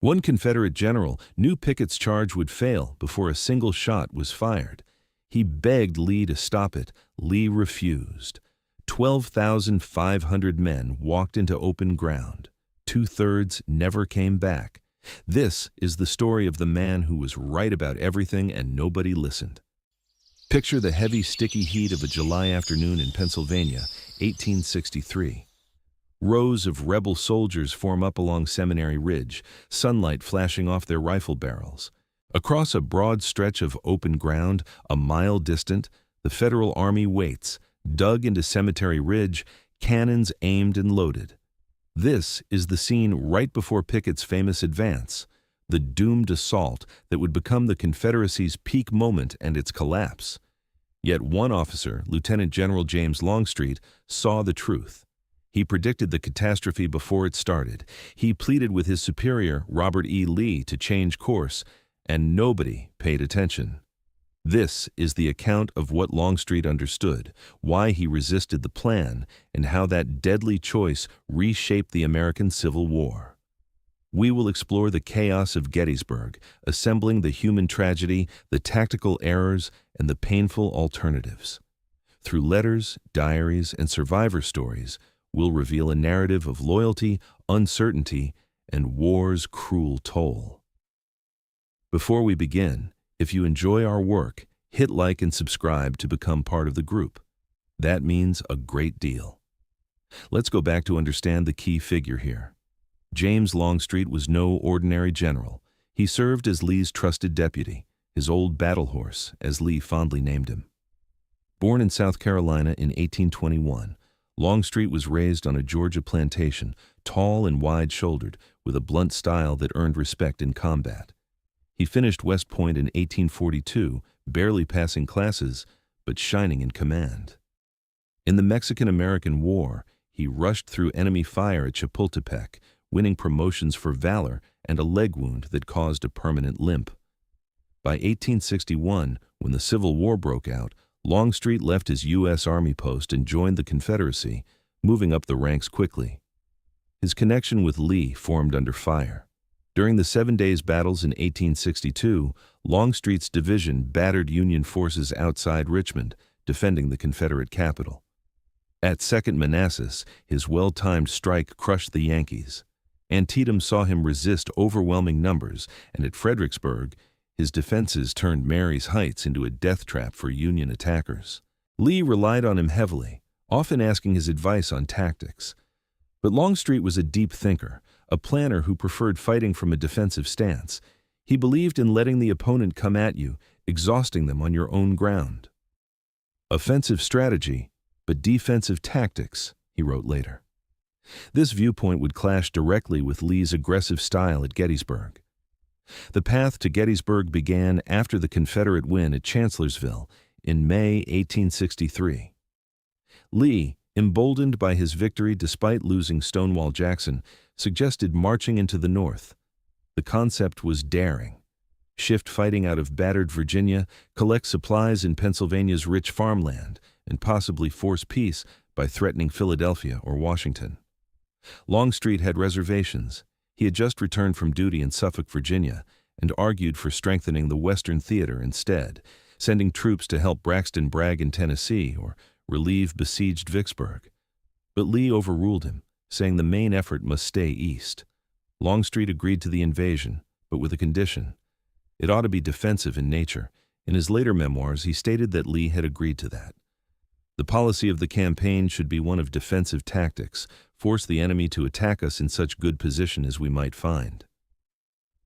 One Confederate general knew Pickett's charge would fail before a single shot was fired. He begged Lee to stop it. Lee refused. 12,500 men walked into open ground. 2/3 never came back. This is the story of the man who was right about everything and nobody listened. Picture the heavy, sticky heat of a July afternoon in Pennsylvania, 1863. Rows of rebel soldiers form up along Seminary Ridge, sunlight flashing off their rifle barrels. Across a broad stretch of open ground, a mile distant, the Federal Army waits, dug into Cemetery Ridge, cannons aimed and loaded. This is the scene right before Pickett's famous advance, the doomed assault that would become the Confederacy's peak moment and its collapse. Yet one officer, Lieutenant General James Longstreet, saw the truth. He predicted the catastrophe before it started. He pleaded with his superior, Robert E. Lee, to change course, and nobody paid attention. This is the account of what Longstreet understood, why he resisted the plan, and how that deadly choice reshaped the American Civil War. We will explore the chaos of Gettysburg, assembling the human tragedy, the tactical errors, and the painful alternatives. Through letters, diaries, and survivor stories, we'll reveal a narrative of loyalty, uncertainty, and war's cruel toll. Before we begin, if you enjoy our work, hit like and subscribe to become part of the group. That means a great deal. Let's go back to understand the key figure here. James Longstreet was no ordinary general. He served as Lee's trusted deputy, his old battle horse, as Lee fondly named him. Born in South Carolina in 1821, Longstreet was raised on a Georgia plantation, tall and wide-shouldered, with a blunt style that earned respect in combat. He finished West Point in 1842, barely passing classes, but shining in command. In the Mexican-American War, he rushed through enemy fire at Chapultepec, winning promotions for valor and a leg wound that caused a permanent limp. By 1861, when the Civil War broke out, Longstreet left his U.S. Army post and joined the Confederacy, moving up the ranks quickly. His connection with Lee formed under fire. During the 7 Days Battles in 1862, Longstreet's division battered Union forces outside Richmond, defending the Confederate capital. At Second Manassas, his well-timed strike crushed the Yankees. Antietam saw him resist overwhelming numbers, and at Fredericksburg, his defenses turned Marye's Heights into a death trap for Union attackers. Lee relied on him heavily, often asking his advice on tactics. But Longstreet was a deep thinker, a planner who preferred fighting from a defensive stance. He believed in letting the opponent come at you, exhausting them on your own ground. Offensive strategy, but defensive tactics, he wrote later. This viewpoint would clash directly with Lee's aggressive style at Gettysburg. The path to Gettysburg began after the Confederate win at Chancellorsville in May 1863. Lee, emboldened by his victory despite losing Stonewall Jackson, suggested marching into the North. The concept was daring. Shift fighting out of battered Virginia, collect supplies in Pennsylvania's rich farmland, and possibly force peace by threatening Philadelphia or Washington. Longstreet had reservations. He had just returned from duty in Suffolk, Virginia, and argued for strengthening the Western theater instead, sending troops to help Braxton Bragg in Tennessee or relieve besieged Vicksburg. But Lee overruled him, saying the main effort must stay east. Longstreet agreed to the invasion, but with a condition. It ought to be defensive in nature. In his later memoirs, he stated that Lee had agreed to that. The policy of the campaign should be one of defensive tactics, force the enemy to attack us in such good position as we might find.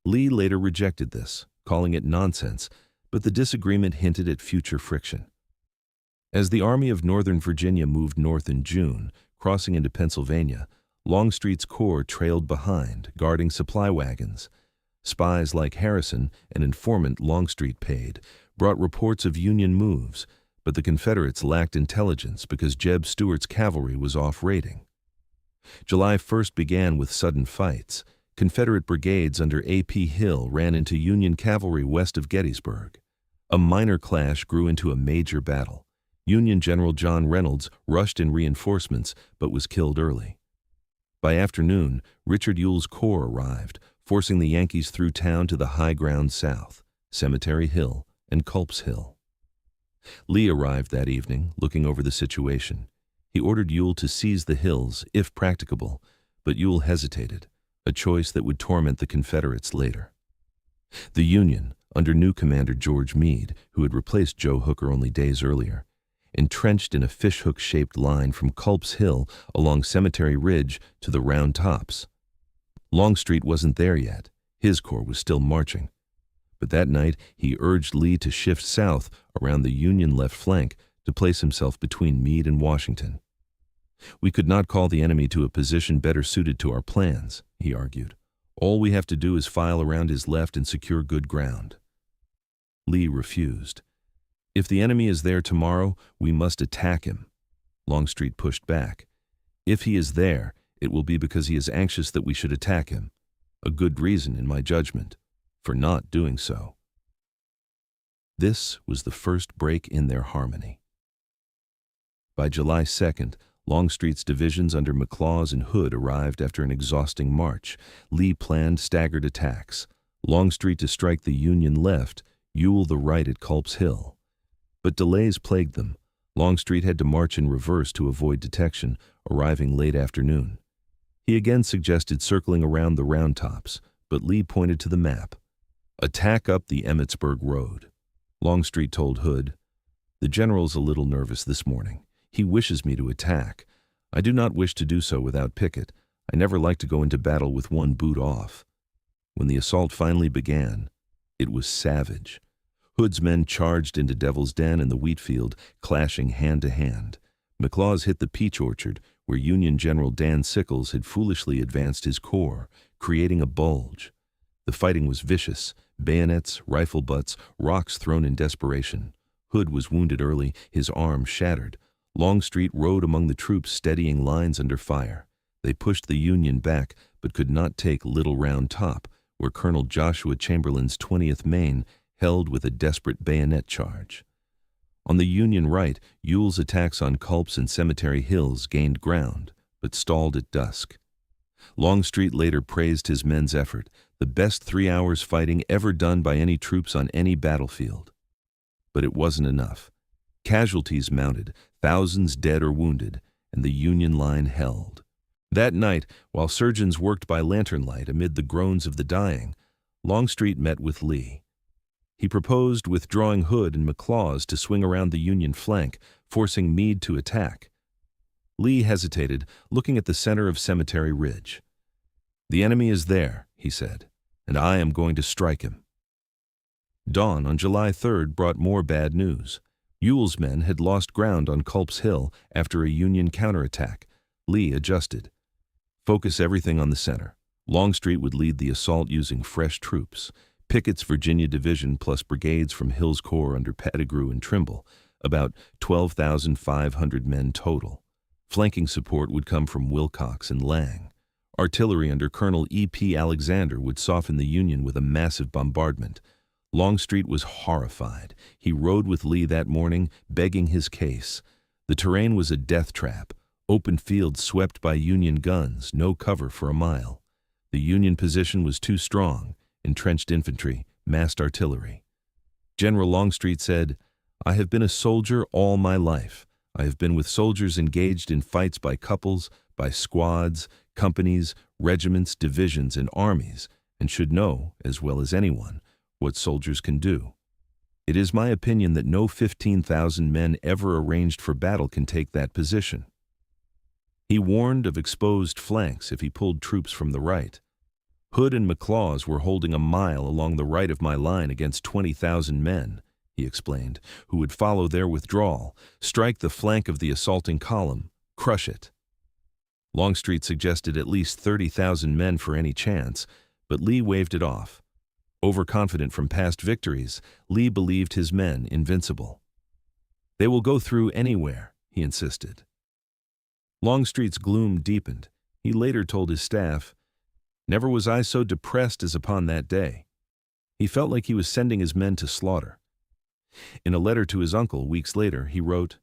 Lee later rejected this, calling it nonsense, but the disagreement hinted at future friction. As the Army of Northern Virginia moved north in June, crossing into Pennsylvania, Longstreet's corps trailed behind, guarding supply wagons. Spies like Harrison, an informant Longstreet paid, brought reports of Union moves, but the Confederates lacked intelligence because Jeb Stuart's cavalry was off raiding. July 1st began with sudden fights. Confederate brigades under A.P. Hill ran into Union cavalry west of Gettysburg. A minor clash grew into a major battle. Union General John Reynolds rushed in reinforcements but was killed early. By afternoon, Richard Ewell's corps arrived, forcing the Yankees through town to the high ground south, Cemetery Hill and Culp's Hill. Lee arrived that evening, looking over the situation. He ordered Ewell to seize the hills, if practicable, but Ewell hesitated, a choice that would torment the Confederates later. The Union, under new commander George Meade, who had replaced Joe Hooker only days earlier, entrenched in a fishhook-shaped line from Culp's Hill along Cemetery Ridge to the Round Tops. Longstreet wasn't there yet. His corps was still marching. But that night, he urged Lee to shift south around the Union left flank to place himself between Meade and Washington. "We could not call the enemy to a position better suited to our plans," he argued. "All we have to do is file around his left and secure good ground." Lee refused. "If the enemy is there tomorrow, we must attack him." Longstreet pushed back. "If he is there, it will be because he is anxious that we should attack him. A good reason, in my judgment, for not doing so." This was the first break in their harmony. By July 2nd, Longstreet's divisions under McLaws and Hood arrived after an exhausting march. Lee planned staggered attacks. Longstreet to strike the Union left, Ewell the right at Culp's Hill. But delays plagued them. Longstreet had to march in reverse to avoid detection, arriving late afternoon. He again suggested circling around the Round Tops, but Lee pointed to the map. "Attack up the Emmitsburg Road." Longstreet told Hood, "The general's a little nervous this morning. He wishes me to attack. I do not wish to do so without Pickett. I never like to go into battle with one boot off." When the assault finally began, it was savage. Hood's men charged into Devil's Den and the wheat field, clashing hand to hand. McLaws hit the peach orchard, where Union General Dan Sickles had foolishly advanced his corps, creating a bulge. The fighting was vicious, bayonets, rifle butts, rocks thrown in desperation. Hood was wounded early, his arm shattered. Longstreet rode among the troops, steadying lines under fire. They pushed the Union back, but could not take Little Round Top, where Colonel Joshua Chamberlain's 20th Maine held with a desperate bayonet charge. On the Union right, Ewell's attacks on Culp's and Cemetery Hills gained ground, but stalled at dusk. Longstreet later praised his men's effort, the best 3 hours fighting ever done by any troops on any battlefield. But it wasn't enough. Casualties mounted, thousands dead or wounded, and the Union line held. That night, while surgeons worked by lantern light amid the groans of the dying, Longstreet met with Lee. He proposed withdrawing Hood and McLaws to swing around the Union flank, forcing Meade to attack. Lee hesitated, looking at the center of Cemetery Ridge. "The enemy is there," he said, "and I am going to strike him." Dawn on July 3rd brought more bad news. Ewell's men had lost ground on Culp's Hill after a Union counterattack. Lee adjusted. Focus everything on the center. Longstreet would lead the assault using fresh troops. Pickett's Virginia Division plus brigades from Hill's Corps under Pettigrew and Trimble, about 12,500 men total. Flanking support would come from Wilcox and Lang. Artillery under Colonel E.P. Alexander would soften the Union with a massive bombardment. Longstreet was horrified. He rode with Lee that morning, begging his case. The terrain was a death trap. Open fields swept by Union guns, no cover for a mile. The Union position was too strong, entrenched infantry, massed artillery. General Longstreet said, "I have been a soldier all my life. I have been with soldiers engaged in fights by couples, by squads, companies, regiments, divisions, and armies, and should know, as well as anyone, what soldiers can do. It is my opinion that no 15,000 men ever arranged for battle can take that position." He warned of exposed flanks if he pulled troops from the right. "Hood and McLaws were holding a mile along the right of my line against 20,000 men," he explained, "who would follow their withdrawal, strike the flank of the assaulting column, crush it." Longstreet suggested at least 30,000 men for any chance, but Lee waved it off. Overconfident from past victories, Lee believed his men invincible. "They will go through anywhere," he insisted. Longstreet's gloom deepened. He later told his staff, "Never was I so depressed as upon that day." He felt like he was sending his men to slaughter. In a letter to his uncle weeks later, he wrote,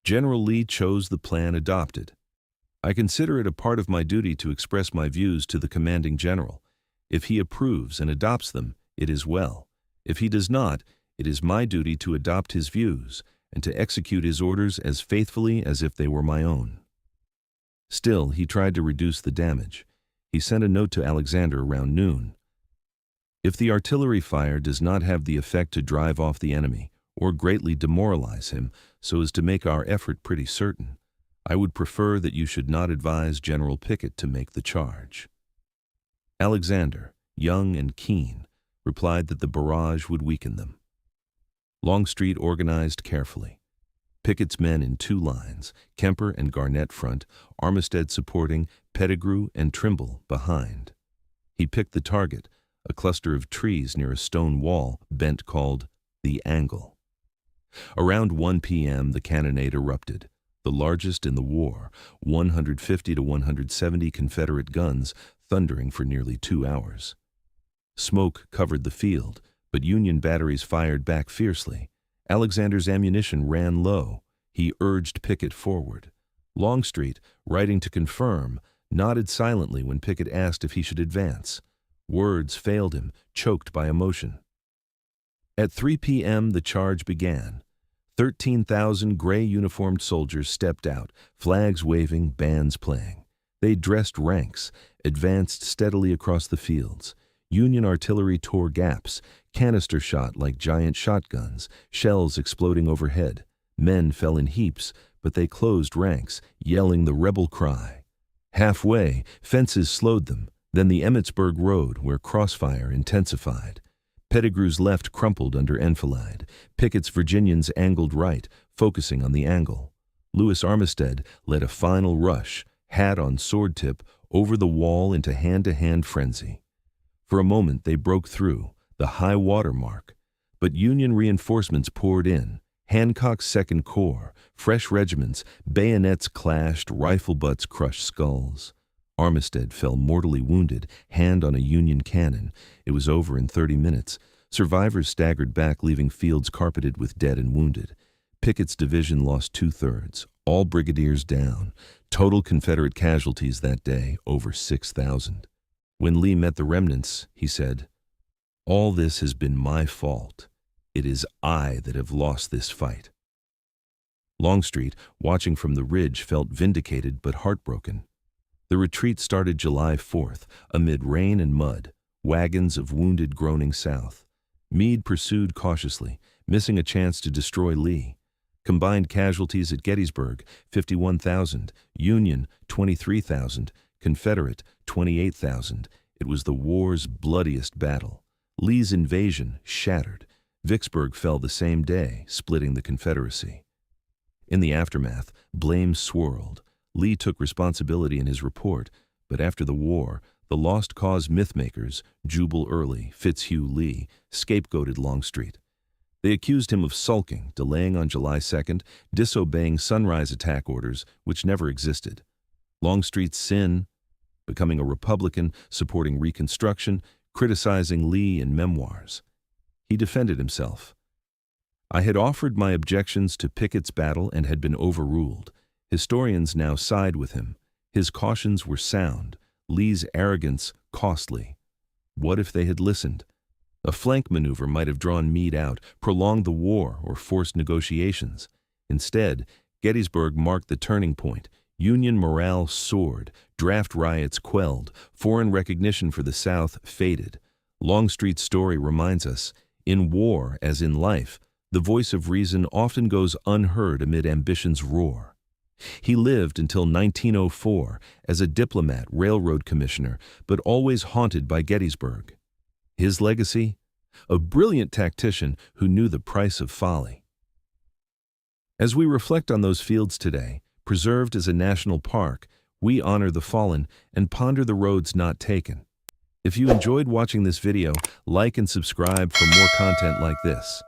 "General Lee chose the plan adopted. I consider it a part of my duty to express my views to the commanding general, If he approves and adopts them, it is well. If he does not, it is my duty to adopt his views and to execute his orders as faithfully as if they were my own." Still, he tried to reduce the damage. He sent a note to Alexander around noon. "If the artillery fire does not have the effect to drive off the enemy or greatly demoralize him so as to make our effort pretty certain, I would prefer that you should not advise General Pickett to make the charge." Alexander, young and keen, replied that the barrage would weaken them. Longstreet organized carefully. Pickett's men in two lines, Kemper and Garnett front, Armistead supporting, Pettigrew and Trimble behind. He picked the target, a cluster of trees near a stone wall bent called the Angle. Around 1 p.m. the cannonade erupted, the largest in the war, 150 to 170 Confederate guns thundering for nearly 2 hours. Smoke covered the field, but Union batteries fired back fiercely. Alexander's ammunition ran low. He urged Pickett forward. Longstreet, writing to confirm, nodded silently when Pickett asked if he should advance. Words failed him, choked by emotion. At 3 p.m. the charge began. 13,000 gray-uniformed soldiers stepped out, flags waving, bands playing. They dressed ranks, advanced steadily across the fields. Union artillery tore gaps, canister shot like giant shotguns, shells exploding overhead. Men fell in heaps, but they closed ranks, yelling the rebel cry. Halfway, fences slowed them, then the Emmitsburg Road, where crossfire intensified. Pettigrew's left crumpled under enfilade. Pickett's Virginians angled right, focusing on the Angle. Lewis Armistead led a final rush, hat on sword tip, over the wall into hand-to-hand frenzy. For a moment they broke through, the high water mark. But Union reinforcements poured in. Hancock's Second Corps, fresh regiments, bayonets clashed, rifle butts crushed skulls. Armistead fell mortally wounded, hand on a Union cannon. It was over in 30 minutes. Survivors staggered back, leaving fields carpeted with dead and wounded. Pickett's division lost 2/3, all brigadiers down. Total Confederate casualties that day, over 6,000. When Lee met the remnants, he said, "All this has been my fault. It is I that have lost this fight." Longstreet, watching from the ridge, felt vindicated but heartbroken. The retreat started July 4th, amid rain and mud, wagons of wounded groaning south. Meade pursued cautiously, missing a chance to destroy Lee. Combined casualties at Gettysburg, 51,000, Union, 23,000, Confederate, 28,000. It was the war's bloodiest battle. Lee's invasion shattered. Vicksburg fell the same day, splitting the Confederacy. In the aftermath, blame swirled. Lee took responsibility in his report, but after the war, the Lost Cause mythmakers, Jubal Early, Fitzhugh Lee, scapegoated Longstreet. They accused him of sulking, delaying on July 2nd, disobeying Sunrise attack orders, which never existed. Longstreet's sin: becoming a Republican, supporting Reconstruction, criticizing Lee in memoirs. He defended himself. "I had offered my objections to Pickett's battle and had been overruled. Historians now side with him. His cautions were sound, Lee's arrogance costly. What if they had listened? A flank maneuver might have drawn Meade out, prolonged the war, or forced negotiations. Instead, Gettysburg marked the turning point. Union morale soared, draft riots quelled, foreign recognition for the South faded. Longstreet's story reminds us, in war as in life, the voice of reason often goes unheard amid ambition's roar. He lived until 1904 as a diplomat, railroad commissioner, but always haunted by Gettysburg. His legacy? A brilliant tactician who knew the price of folly. As we reflect on those fields today, preserved as a national park, we honor the fallen and ponder the roads not taken. If you enjoyed watching this video, like and subscribe for more content like this.